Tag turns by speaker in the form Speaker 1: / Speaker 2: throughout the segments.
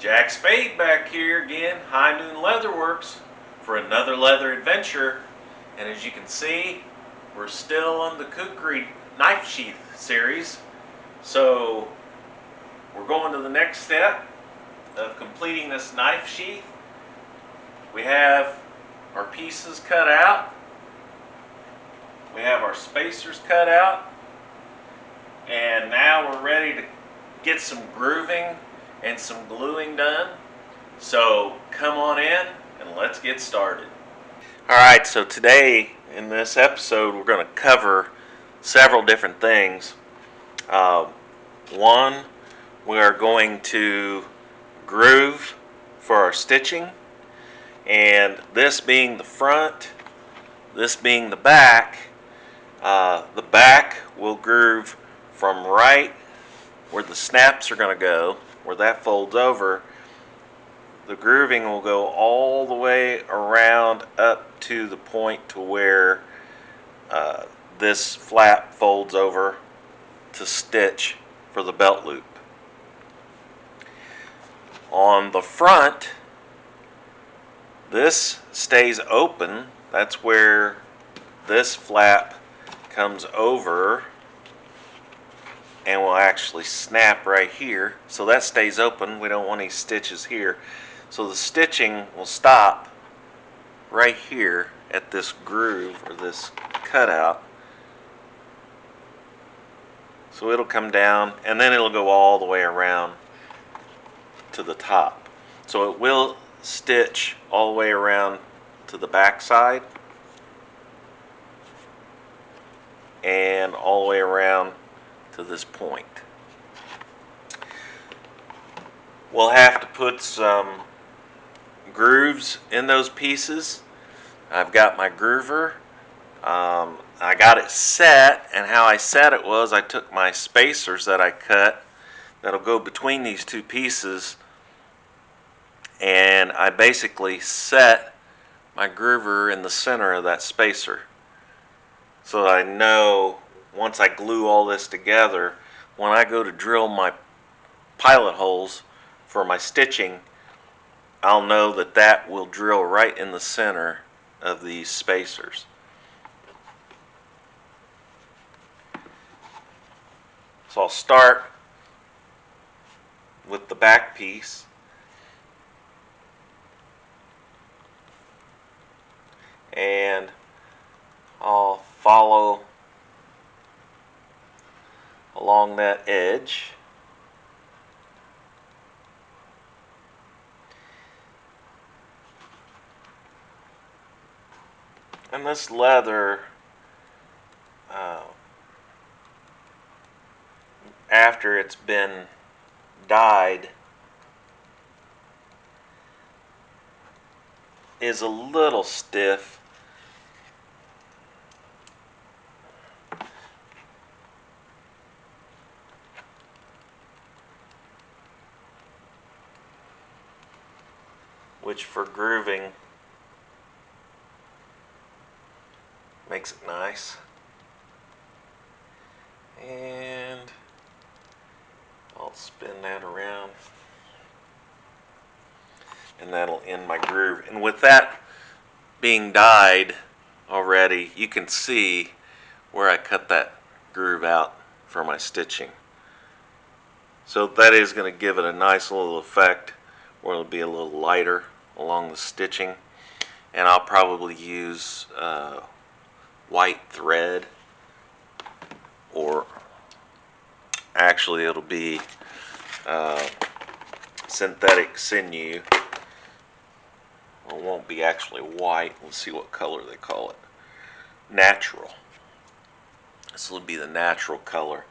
Speaker 1: Jack Spade back here again, High Noon Leatherworks, for another leather adventure. And as you can see, we're still on the Kukri knife sheath series. So we're going to the next step of completing this knife sheath. We have our pieces cut out. We have our spacers cut out. And now we're ready to get some grooving and some gluing done. So come on in and let's get started. Alright, so today in this episode we're going to cover several different things. One, we are going to groove for our stitching, and this being the front, this being the back will groove from right where the snaps are going to go, where that folds over. The grooving will go all the way around up to the point to where this flap folds over to stitch for the belt loop. On the front, this stays open. That's where this flap comes over and will actually snap right here. So that stays open. We don't want any stitches here. So the stitching will stop right here at this groove or this cutout. So it'll come down and then it'll go all the way around to the top. So it will stitch all the way around to the back side and all the way around to this point. We'll have to put some grooves in those pieces. I've got my groover. I got it set, and how I set it was I took my spacers that I cut that'll go between these two pieces, and I basically set my groover in the center of that spacer so that I know once I glue all this together, when I go to drill my pilot holes for my stitching, I'll know that that will drill right in the center of these spacers. So I'll start with the back piece. And I'll follow along that edge. And this leather, after it's been dyed, is a little stiff. Which for grooving makes it nice. And I'll spin that around, and that'll end my groove. And with that being dyed already, you can see where I cut that groove out for my stitching. So that is going to give it a nice little effect where it'll be a little lighter along the stitching. And I'll probably use white thread, or actually it'll be synthetic sinew. Well, it won't be actually white. Let's see what color they call it. Natural. This will be the natural color,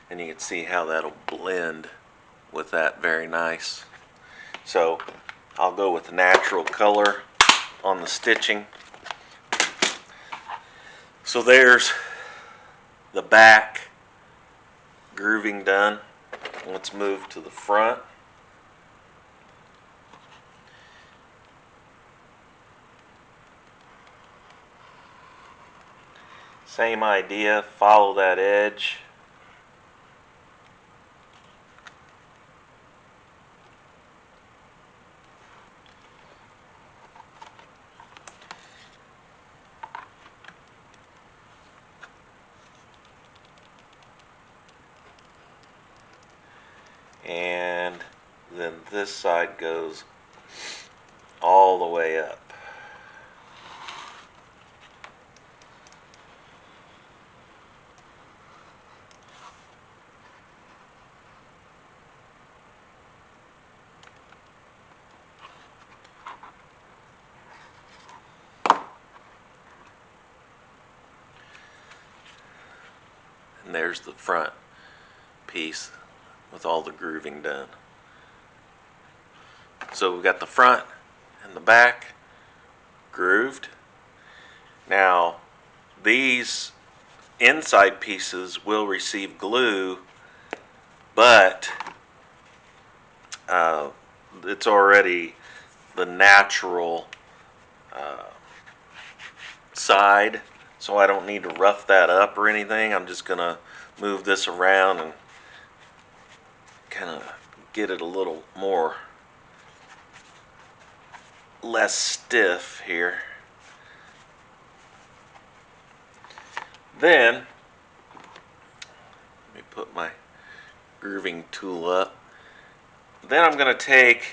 Speaker 1: and you can see how that'll blend with that very nice. So I'll go with the natural color on the stitching. So there's the back grooving done. Let's move to the front. Same idea, follow that edge. then this side goes all the way up. And there's the front piece with all the grooving done. So we've got the front and the back grooved. Now these inside pieces will receive glue, but it's already the natural side, so I don't need to rough that up or anything. I'm just gonna move this around and kind of get it a little more less stiff here. Then let me put my grooving tool up. Then I'm going to take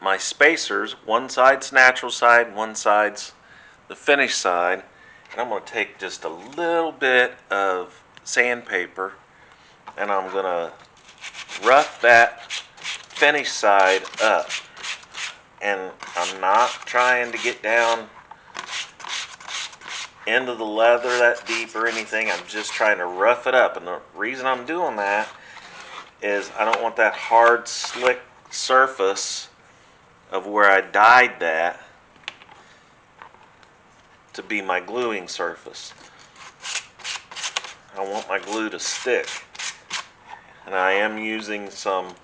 Speaker 1: my spacers, one side's natural side, one side's the finished side, and I'm going to take just a little bit of sandpaper and I'm going to rough that finished side up. And I'm not trying to get down into the leather that deep or anything. I'm just trying to rough it up. And the reason I'm doing that is I don't want that hard, slick surface of where I dyed that to be my gluing surface. I want my glue to stick. And I am using some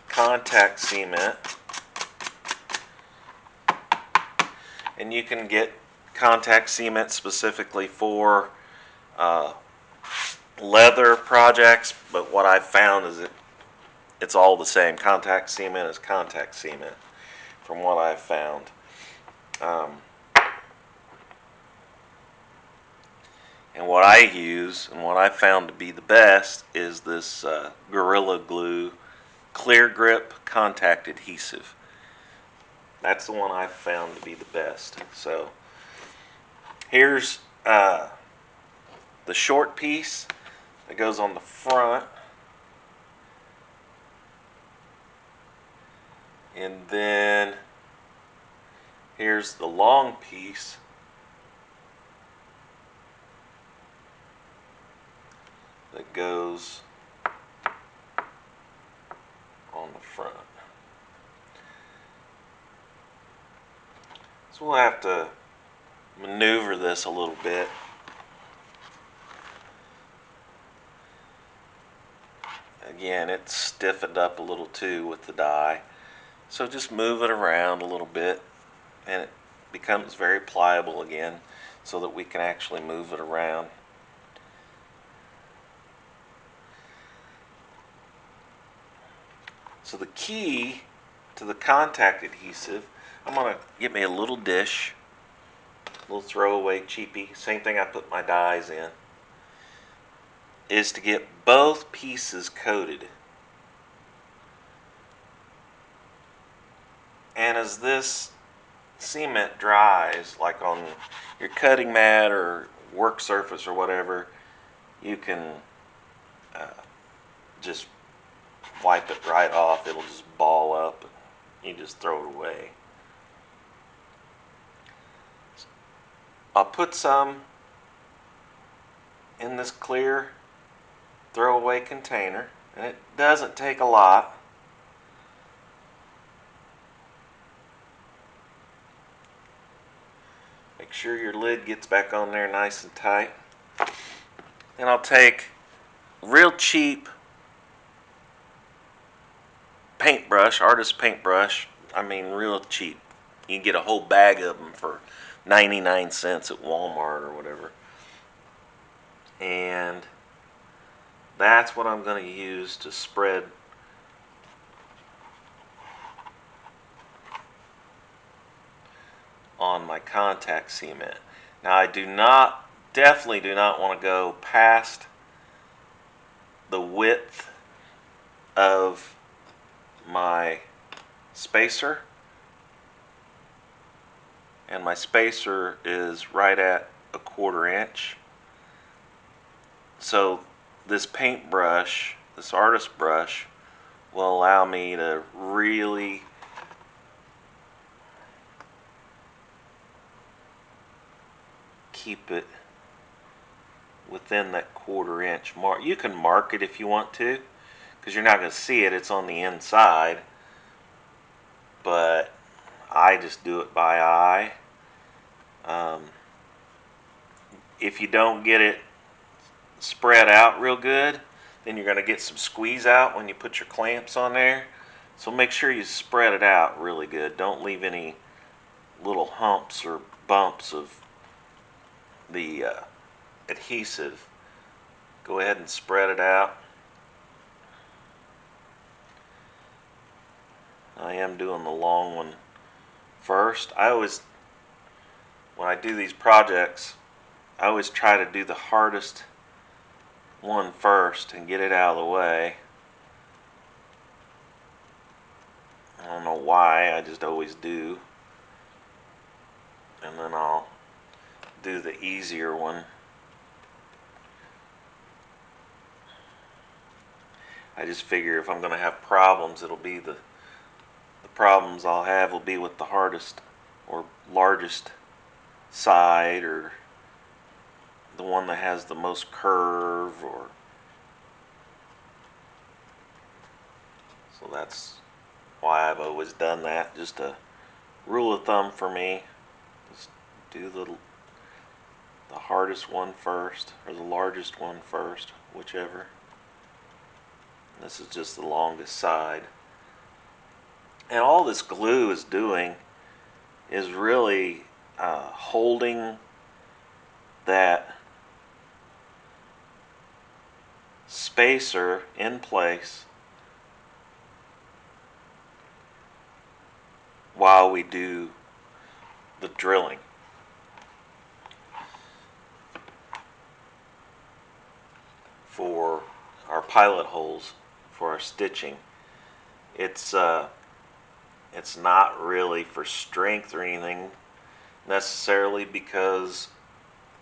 Speaker 1: contact cement. And you can get contact cement specifically for leather projects, but what I've found is it's all the same. Contact cement is contact cement, from what I've found. And what I use and what I found to be the best is this Gorilla Glue Clear Grip Contact Adhesive. That's the one I've found to be the best. So here's the short piece that goes on the front, and then here's the long piece that goes on the front. So we'll have to maneuver this a little bit. Again, it's stiffened up a little too with the dye. So just move it around a little bit and it becomes very pliable again so that we can actually move it around. So the key to the contact adhesive, I'm going to get me a little dish, a little throwaway cheapie, same thing I put my dyes in, is to get both pieces coated. And as this cement dries, like on your cutting mat or work surface or whatever, you can just wipe it right off. It'll just ball up and you just throw it away. I'll put some in this clear throwaway container, and it doesn't take a lot. Make sure your lid gets back on there nice and tight. Then I'll take real cheap paintbrush, artist paintbrush. I mean real cheap. You can get a whole bag of them for 99 cents at Walmart or whatever. And that's what I'm going to use to spread on my contact cement. Now I definitely do not want to go past the width of my spacer, and my spacer is right at 1/4 inch. So this paintbrush, this artist brush, will allow me to really keep it within that 1/4 inch mark. You can mark it if you want to, because you're not going to see it, it's on the inside, but I just do it by eye. If you don't get it spread out real good, then you're going to get some squeeze out when you put your clamps on there. So make sure you spread it out really good. Don't leave any little humps or bumps of the adhesive. Go ahead and spread it out. I am doing the long one first. When I do these projects, I always try to do the hardest one first and get it out of the way. I don't know why, I just always do. And then I'll do the easier one. I just figure if I'm going to have problems, it'll be the problems I'll have will be with the hardest or largest side, or the one that has the most curve, or so that's why I've always done that. Just a rule of thumb for me. Just do the hardest one first, or the largest one first, whichever. This is just the longest side. And all this glue is doing is really holding that spacer in place while we do the drilling. For our pilot holes, for our stitching, it's not really for strength or anything necessarily, because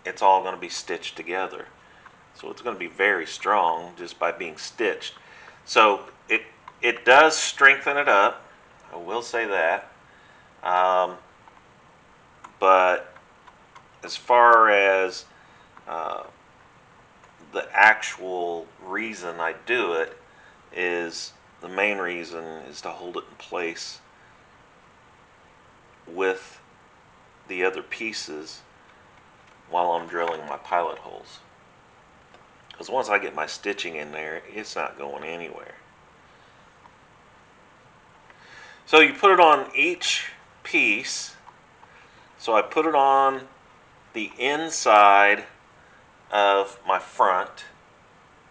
Speaker 1: it's all going to be stitched together. So it's going to be very strong just by being stitched. So it does strengthen it up, I will say that. But as far as the actual reason I do it, is the main reason is to hold it in place with the other pieces while I'm drilling my pilot holes. Because once I get my stitching in there, it's not going anywhere. So you put it on each piece. So I put it on the inside of my front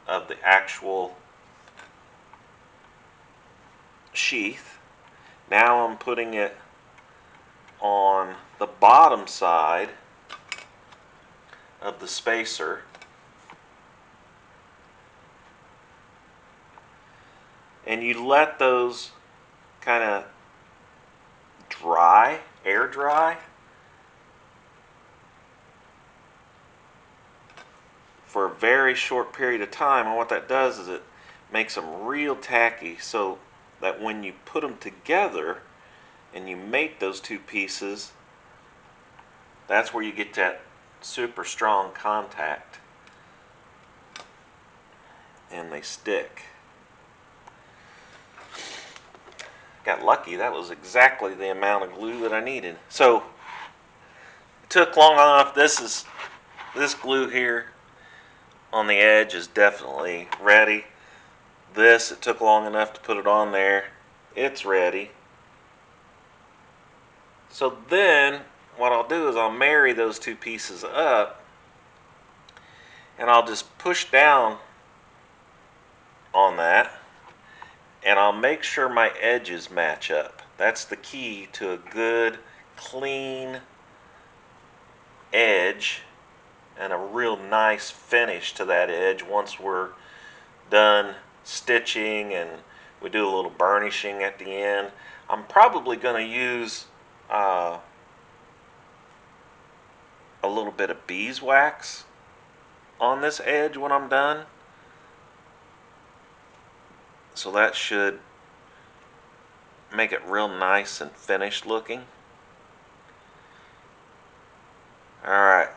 Speaker 1: of the actual sheath. Now I'm putting it on the bottom side of the spacer. And you let those kind of dry, air dry, for a very short period of time. And what that does is it makes them real tacky, so that when you put them together and you mate those two pieces, that's where you get that super strong contact and they stick. Got lucky, that was exactly the amount of glue that I needed. So it took long enough. This glue here on the edge is definitely ready. This, it took long enough to put it on there. It's ready. So then what I'll do is I'll marry those two pieces up, and I'll just push down on that, and I'll make sure my edges match up. That's the key to a good, clean edge and a real nice finish to that edge once we're done stitching and We do a little burnishing at the end. I'm probably going to use a little bit of beeswax on this edge when I'm done. So that should make it real nice and finished looking. Alright,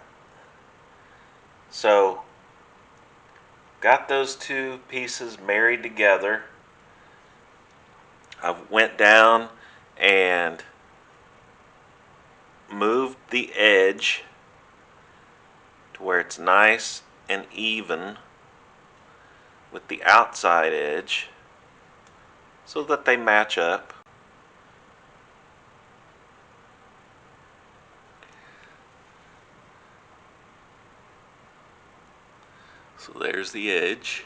Speaker 1: so got those two pieces married together. I went down and moved the edge to where it's nice and even with the outside edge so that they match up. So there's the edge.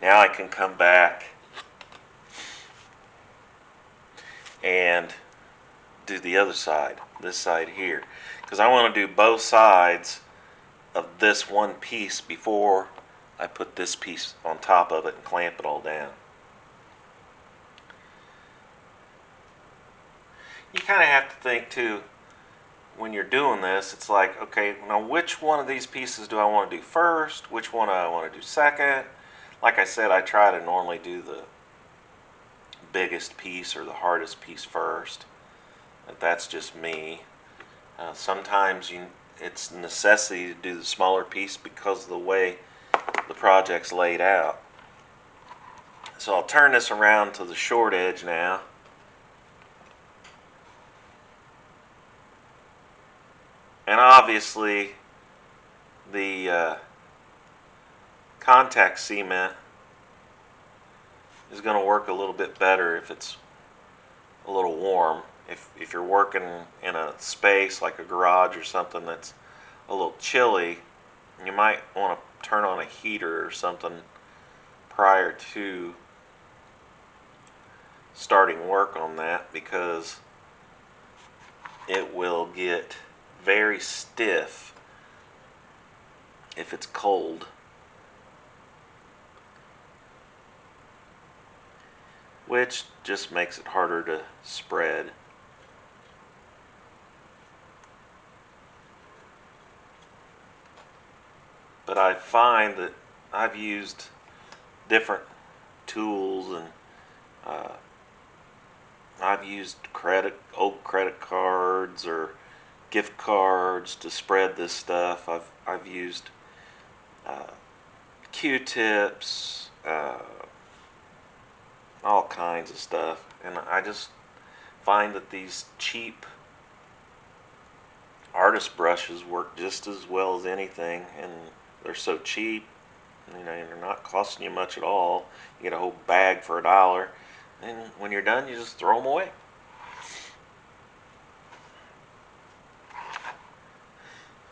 Speaker 1: Now I can come back and do the other side, this side here, because I want to do both sides of this one piece before I put this piece on top of it and clamp it all down. You kind of have to think too, when you're doing this, it's like, okay, now which one of these pieces do I want to do first? Which one do I want to do second? Like I said, I try to normally do the biggest piece or the hardest piece first. But that's just me. Sometimes it's a necessity to do the smaller piece because of the way the project's laid out. So I'll turn this around to the short edge now. And obviously the contact cement is going to work a little bit better if it's a little warm. If you're working in a space like a garage or something that's a little chilly, you might want to turn on a heater or something prior to starting work on that, because it will get very stiff if it's cold. Which just makes it harder to spread. But I find that I've used different tools, and I've used old credit cards or gift cards to spread this stuff. I've used Q-tips, all kinds of stuff, and I just find that these cheap artist brushes work just as well as anything, and they're so cheap. You know, they're not costing you much at all. You get a whole bag for $1, and when you're done, you just throw them away.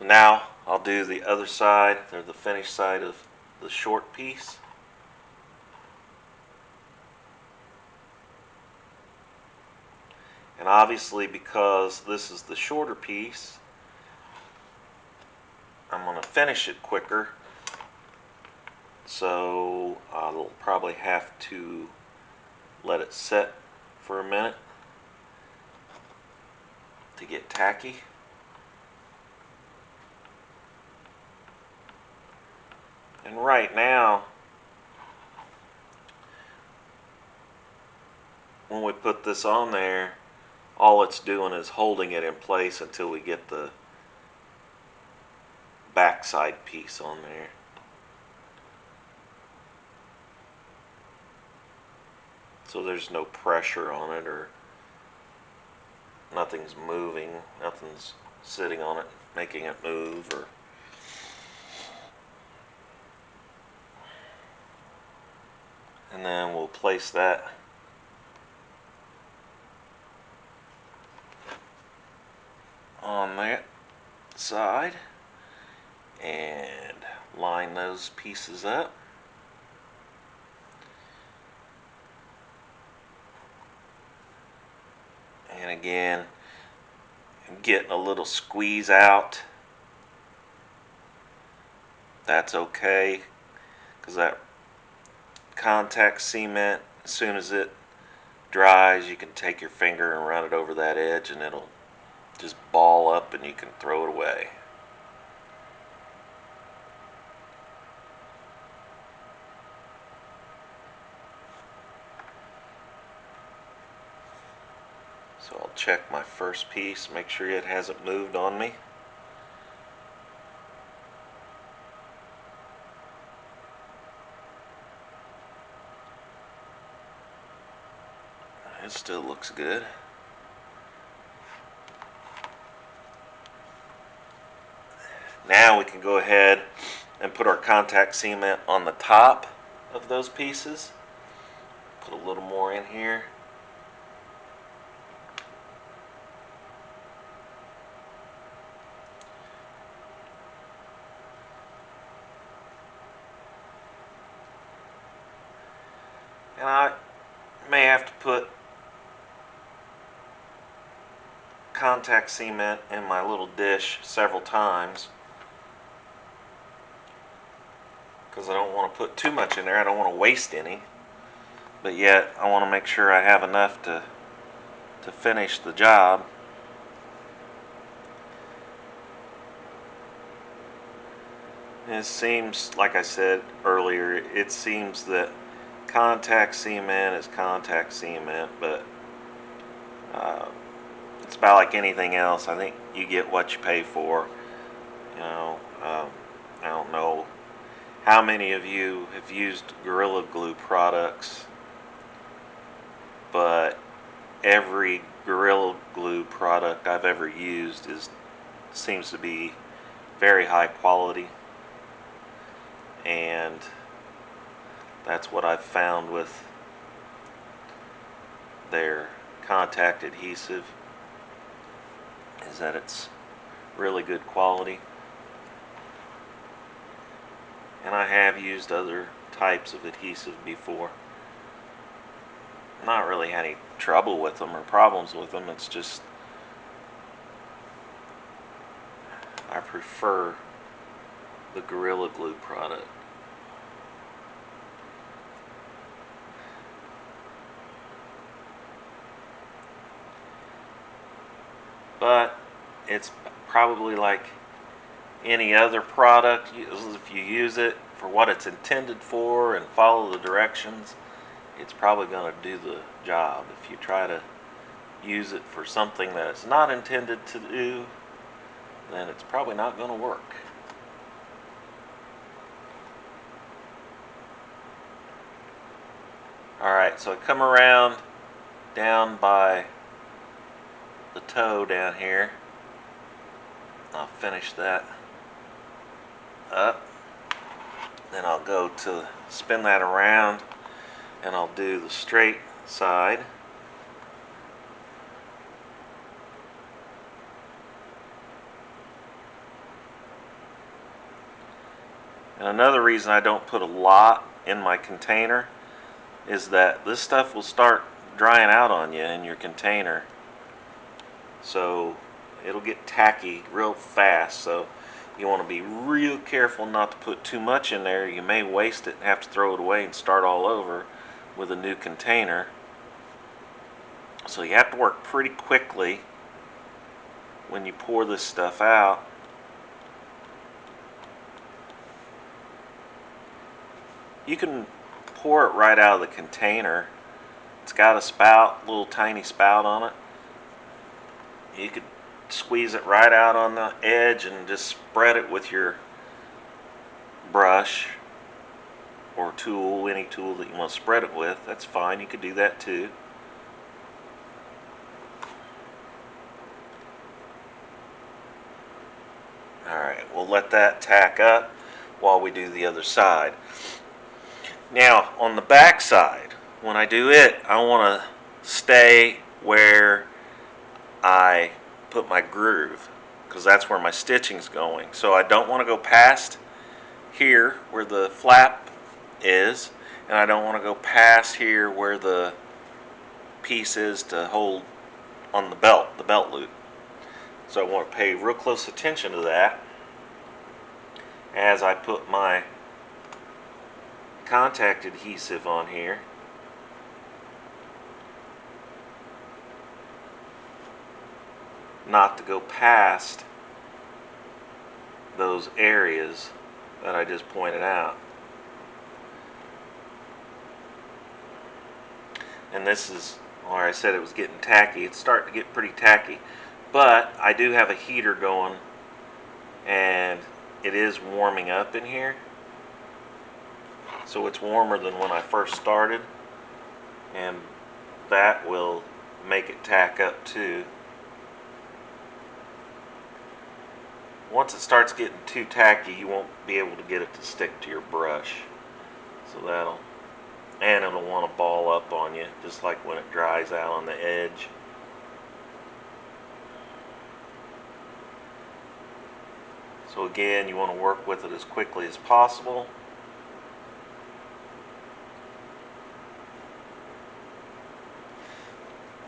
Speaker 1: Now I'll do the other side, or the finished side of the short piece. And obviously, because this is the shorter piece, I'm going to finish it quicker. So I'll probably have to let it set for a minute to get tacky. And right now, when we put this on there, all it's doing is holding it in place until we get the backside piece on there. So there's no pressure on it, or nothing's moving, nothing's sitting on it making it move, or and then we'll place that on that side and line those pieces up. And again, I'm getting a little squeeze out. That's okay, because that contact cement. As soon as it dries, you can take your finger and run it over that edge and it'll just ball up and you can throw it away. So I'll check my first piece, make sure it hasn't moved on me. It still looks good. Now we can go ahead and put our contact cement on the top of those pieces. Put a little more in here. And I may have to put contact cement in my little dish several times because I don't want to put too much in there. I don't want to waste any, but yet I want to make sure I have enough to finish the job. And it seems, like I said earlier, it seems that contact cement is contact cement, but it's about like anything else. I think you get what you pay for. You know, I don't know how many of you have used Gorilla Glue products, but every Gorilla Glue product I've ever used seems to be very high quality, and that's what I've found with their contact adhesive, is that it's really good quality. And I have used other types of adhesive before. Not really had any trouble with them or problems with them. It's just I prefer the Gorilla Glue product. But it's probably like any other product. If you use it for what it's intended for and follow the directions, it's probably going to do the job. If you try to use it for something that it's not intended to do, then it's probably not going to work. Alright, so I come around down by the toe down here. I'll finish that up. Then I'll go to spin that around and I'll do the straight side. And another reason I don't put a lot in my container is that this stuff will start drying out on you in your container. So it'll get tacky real fast. So you want to be real careful not to put too much in there. You may waste it and have to throw it away and start all over with a new container. So you have to work pretty quickly when you pour this stuff out. You can pour it right out of the container. It's got a spout, little tiny spout on it. You could squeeze it right out on the edge and just spread it with your brush or tool, any tool that you want to spread it with. That's fine, you could do that too. Alright, we'll let that tack up while we do the other side. Now, on the back side, when I do it, I want to stay where I put my groove, because that's where my stitching's going. So I don't want to go past here where the flap is, and I don't want to go past here where the piece is to hold on the belt loop. So I want to pay real close attention to that as I put my contact adhesive on here. Not to go past those areas that I just pointed out. And this is where I said it was getting tacky. It's starting to get pretty tacky. But I do have a heater going, and it is warming up in here. So it's warmer than when I first started, and that will make it tack up too. Once it starts getting too tacky, you won't be able to get it to stick to your brush. So and it'll want to ball up on you, just like when it dries out on the edge. So again, you want to work with it as quickly as possible.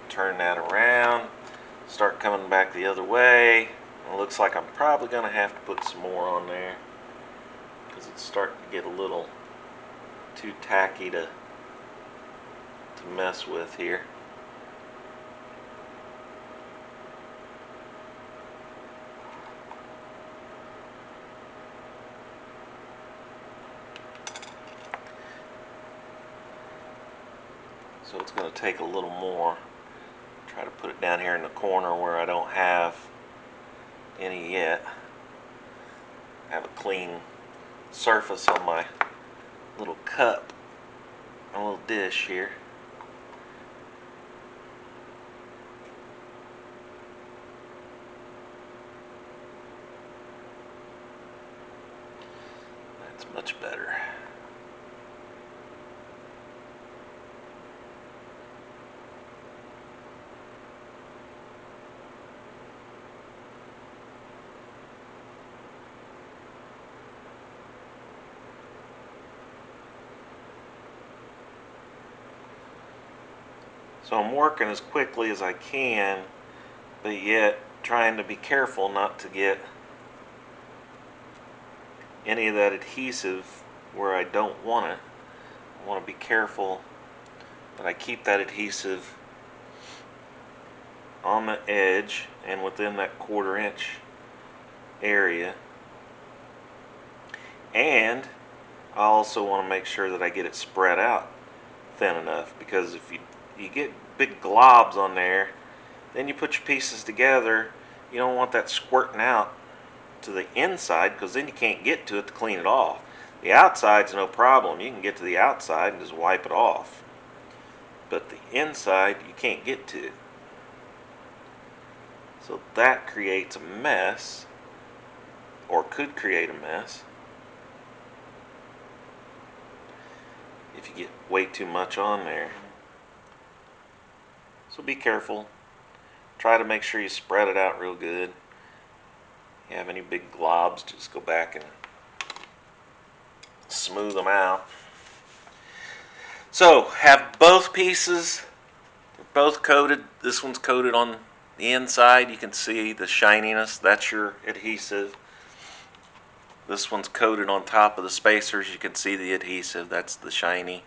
Speaker 1: Turn that around, start coming back the other way. It looks like I'm probably going to have to put some more on there because it's starting to get a little too tacky to mess with here. So it's going to take a little more. Try to put it down here in the corner where I don't have any yet. I have a clean surface on my little cup, a little dish here. That's much better. So I'm working as quickly as I can, but yet trying to be careful not to get any of that adhesive where I don't want it. I want to be careful that I keep that adhesive on the edge and within that 1/4 inch area. And I also want to make sure that I get it spread out thin enough, because if you get big globs on there, then you put your pieces together, you don't want that squirting out to the inside, because then you can't get to it to clean it off. The outside's no problem. You can get to the outside and just wipe it off. But the inside, you can't get to. So that creates a mess, or could create a mess, if you get way too much on there. So be careful. Try to make sure you spread it out real good. If you have any big globs, just go back and smooth them out. So have both pieces, both coated. This one's coated on the inside. You can see the shininess. That's your adhesive. This one's coated on top of the spacers. You can see the adhesive. That's the shiny.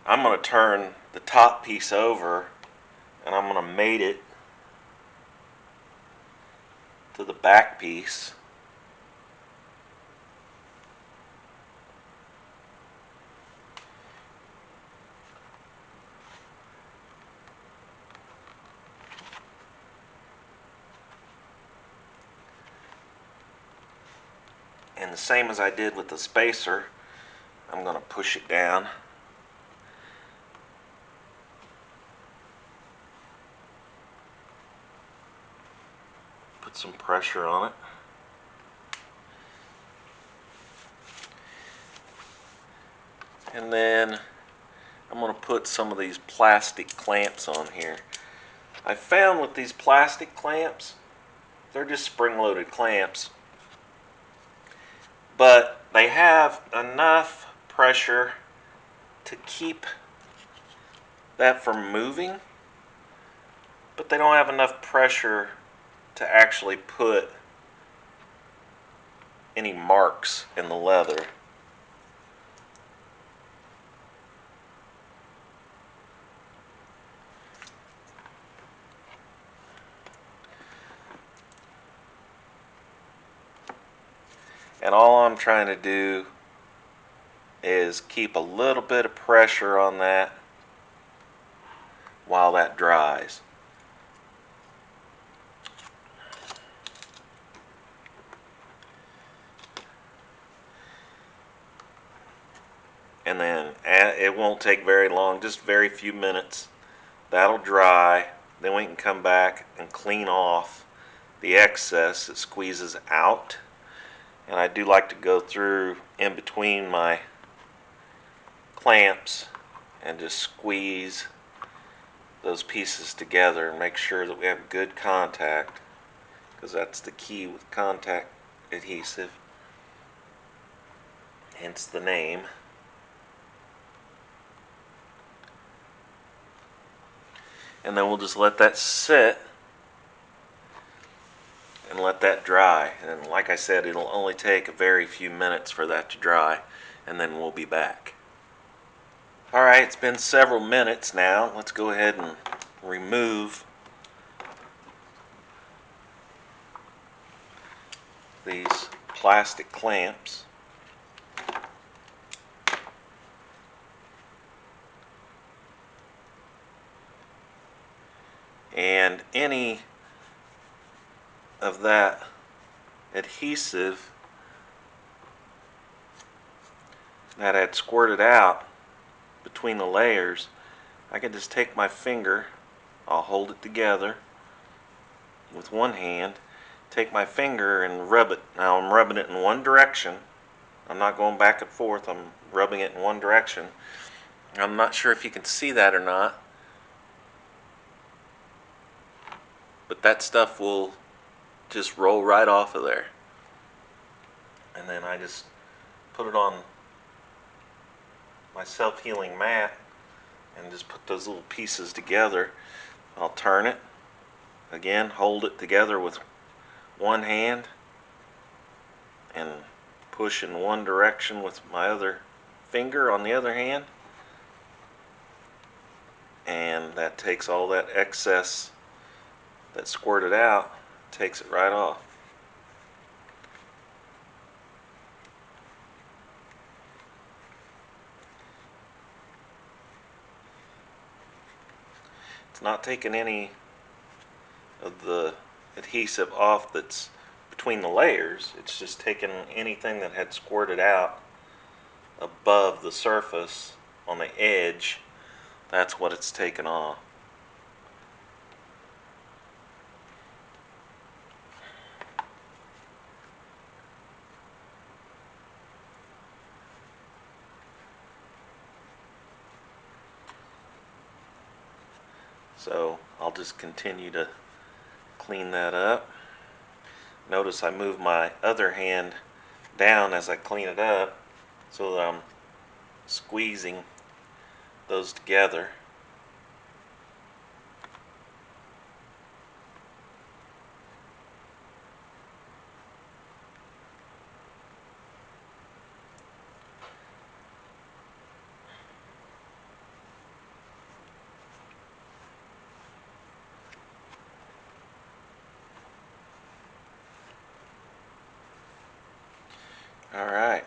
Speaker 1: I'm going to turn the top piece over, and I'm going to mate it to the back piece. And the same as I did with the spacer, I'm going to push it down. Put some pressure on it. And then I'm going to put some of these plastic clamps on here. I found with these plastic clamps, they're just spring-loaded clamps, but they have enough pressure to keep that from moving, but they don't have enough pressure to actually put any marks in the leather. And all I'm trying to do is keep a little bit of pressure on that while that dries. And then it won't take very long, just very few minutes. That'll dry. Then we can come back and clean off the excess. It squeezes out. And I do like to go through in between my clamps and just squeeze those pieces together and make sure that we have good contact, because that's the key with contact adhesive, hence the name. And then we'll just let that sit and let that dry. And like I said, it'll only take a very few minutes for that to dry, and then we'll be back. Alright, it's been several minutes now. Let's go ahead and remove these plastic clamps. And any of that adhesive that had squirted out between the layers, I can just take my finger, I'll hold it together with one hand, take my finger and rub it. Now I'm rubbing it in one direction. I'm not going back and forth, I'm rubbing it in one direction. I'm not sure if you can see that or not, but that stuff will just roll right off of there. And then I just put it on my self-healing mat and just put those little pieces together. I'll turn it again, hold it together with one hand and push in one direction with my other finger on the other hand, and that takes all that excess that squirted out, takes it right off. It's not taking any of the adhesive off that's between the layers, it's just taking anything that had squirted out above the surface on the edge. That's what it's taken off. So I'll just continue to clean that up. Notice I move my other hand down as I clean it up so that I'm squeezing those together. Alright,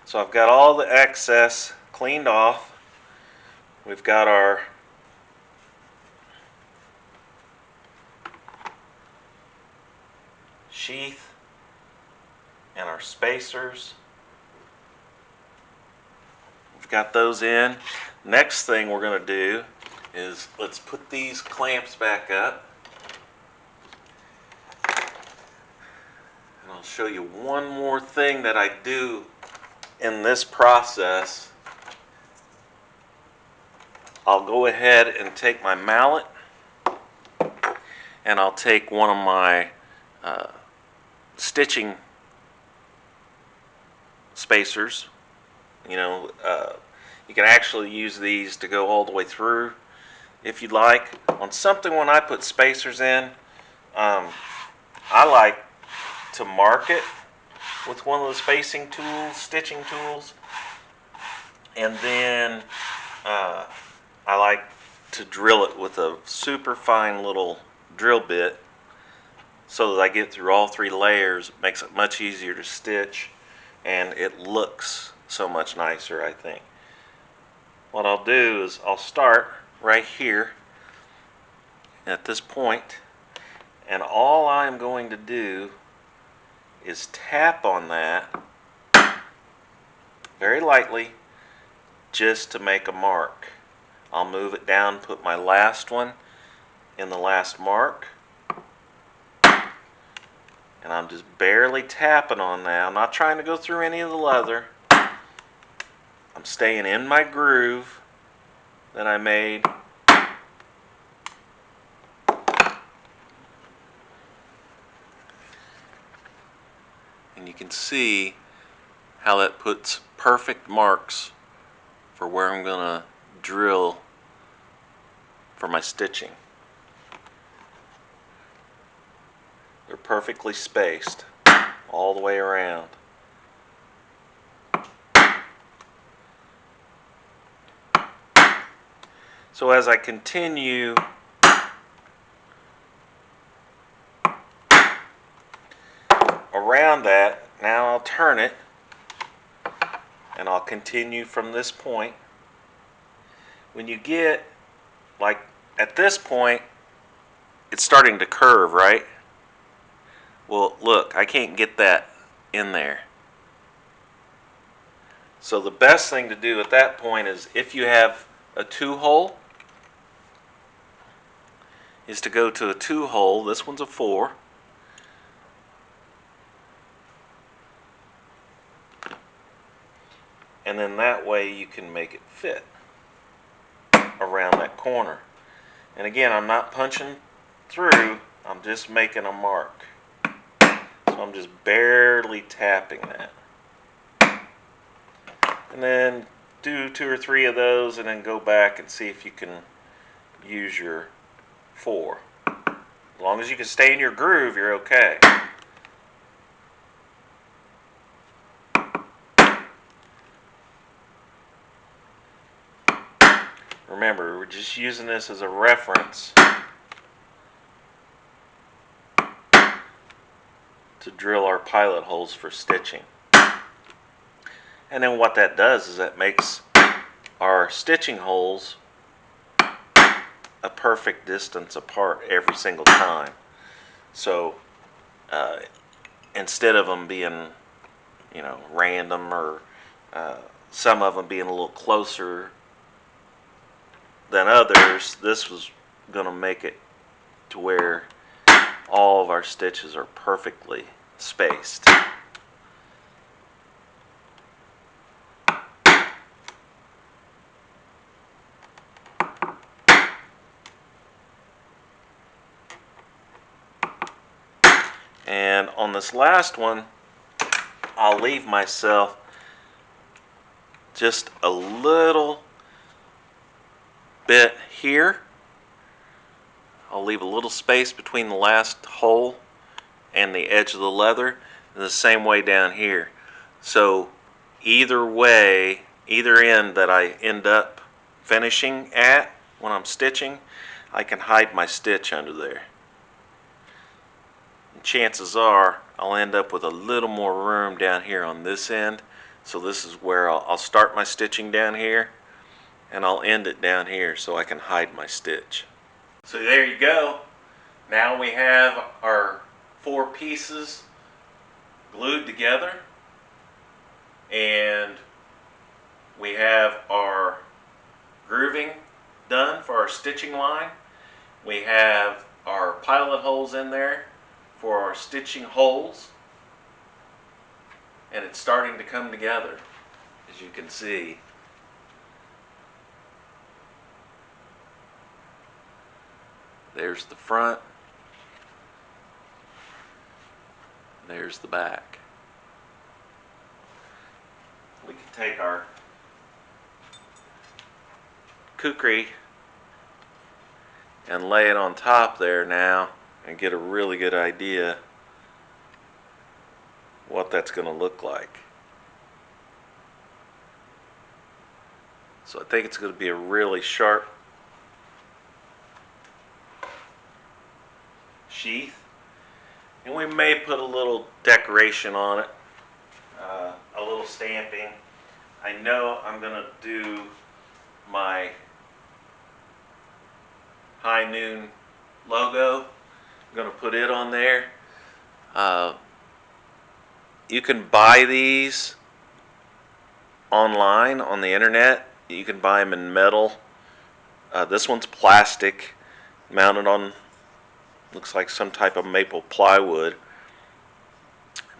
Speaker 1: so I've got all the excess cleaned off. We've got our sheath and our spacers. We've got those in. Next thing we're going to do is let's put these clamps back up. And I'll show you one more thing that I do in this process. I'll go ahead and take my mallet and I'll take one of my stitching spacers. You know, you can actually use these to go all the way through if you'd like. On something when I put spacers in, I like to mark it with one of the spacing tools, stitching tools, and then I like to drill it with a super fine little drill bit so that I get through all three layers. It makes it much easier to stitch. and it looks so much nicer, I think. What I'll do is I'll start right here at this point, and all I'm going to do is tap on that very lightly just to make a mark. I'll move it down, put my last one in the last mark, and I'm just barely tapping on that. I'm not trying to go through any of the leather. I'm staying in my groove that I made. And you can see how that puts perfect marks for where I'm going to drill for my stitching. They're perfectly spaced all the way around. So as I continue around that, now I'll turn it and I'll continue from this point. When you get, like at this point, it's starting to curve, right? Well, look, I can't get that in there. So the best thing to do at that point is, if you have a 2-hole, is to go to a 2-hole. This one's a 4. And then that way you can make it fit around that corner. And again, I'm not punching through, I'm just making a mark. So I'm just barely tapping that. And then do 2 or 3 of those and then go back and see if you can use your 4. As long as you can stay in your groove, you're okay. Remember, we're just using this as a reference to drill our pilot holes for stitching. And then what that does is that makes our stitching holes a perfect distance apart every single time. So instead of them being, random, or some of them being a little closer than others, this was going to make it to where all of our stitches are perfectly spaced. And on this last one, I'll leave myself just a little bit here. I'll leave a little space between the last hole and the edge of the leather, and the same way down here. So either way, either end that I end up finishing at when I'm stitching, I can hide my stitch under there. And chances are I'll end up with a little more room down here on this end. So this is where I'll start my stitching down here, and I'll end it down here so I can hide my stitch. So there you go. Now we have our 4 pieces glued together, and we have our grooving done for our stitching line. We have our pilot holes in there for our stitching holes, and it's starting to come together, as you can see. There's the front, there's the back. We can take our Kukri and lay it on top there now and get a really good idea what that's going to look like. So I think it's going to be a really sharp sheath, and we may put a little decoration on it. a little stamping. I know I'm going to do my High Noon logo. I'm going to put it on there. You can buy these online on the internet. You can buy them in metal. This one's plastic, mounted on, looks like some type of maple plywood.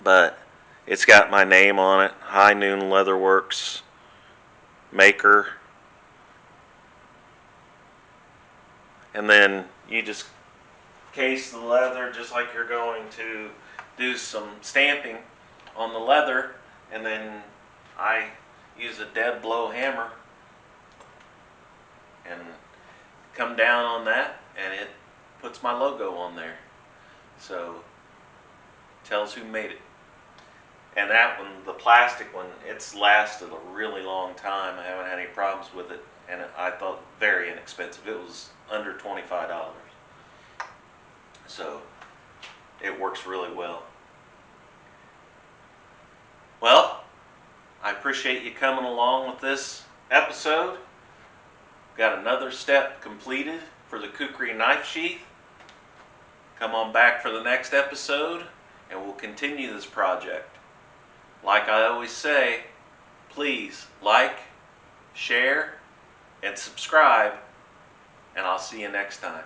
Speaker 1: But it's got my name on it, High Noon Leatherworks maker. And then you just case the leather just like you're going to do some stamping on the leather, and then I use a dead blow hammer and come down on that, and it puts my logo on there. So tells who made it. And that one, the plastic one, it's lasted a really long time. I haven't had any problems with it, and I thought very inexpensive. It was under $25. So it works really well. Well, I appreciate you coming along with this episode. Got another step completed for the Kukri knife sheath. Come on back for the next episode and we'll continue this project. Like I always say, please like, share, and subscribe, and I'll see you next time.